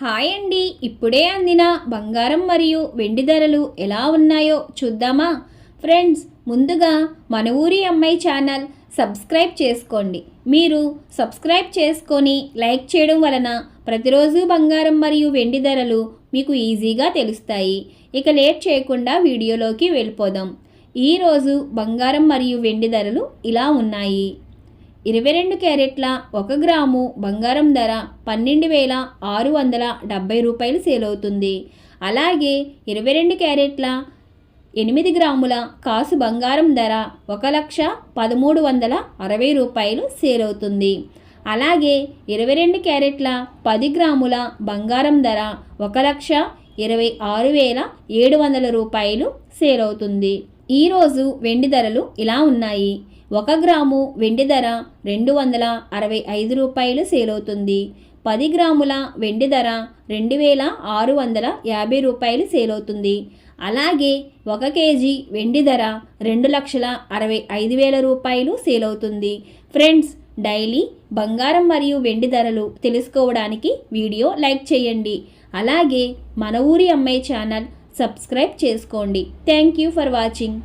Hi అండి. ఇప్పుడే అందిన బంగారం మరియు వెండి ధరలు ఎలా ఉన్నాయో చూద్దామా? ఫ్రెండ్స్, ముందుగా మన ఊరి అమ్మాయి ఛానల్ సబ్స్క్రైబ్ చేసుకోండి. మీరు సబ్స్క్రైబ్ చేసుకొని లైక్ చేయడం వలన ప్రతిరోజు బంగారం మరియు వెండి ధరలు మీకు ఈజీగా తెలుస్తాయి. ఇక లేట్ చేయకుండా వీడియోలోకి వెళ్ళిపోదాం. ఈరోజు బంగారం మరియు వెండి ధరలు ఇలా ఉన్నాయి. 22 క్యారెట్ల 1 గ్రాము బంగారం ధర 12,670 రూపాయలు సేల్ అవుతుంది. అలాగే 22 క్యారెట్ల 8 గ్రాముల కాసు బంగారం ధర 1,13,60 రూపాయలు సేల్ అవుతుంది. అలాగే 22 క్యారెట్ల 10 గ్రాముల బంగారం ధర 1,26,700 రూపాయలు సేల్ అవుతుంది. ఈరోజు వెండి ధరలు ఇలా ఉన్నాయి. 1 గ్రాము వెండి ధర 265 రూపాయలు సేల్ అవుతుంది. 10 గ్రాముల వెండి ధర 2,650 రూపాయలు సేల్ అవుతుంది. అలాగే 1 కేజీ వెండి ధర 2,65,000 రూపాయలు సేల్ అవుతుంది. ఫ్రెండ్స్, డైలీ బంగారం మరియు వెండి ధరలు తెలుసుకోవడానికి వీడియో లైక్ చేయండి. అలాగే మన ఊరి అమ్మాయి ఛానల్ సబ్స్క్రైబ్ చేసుకోండి. Thank you for watching.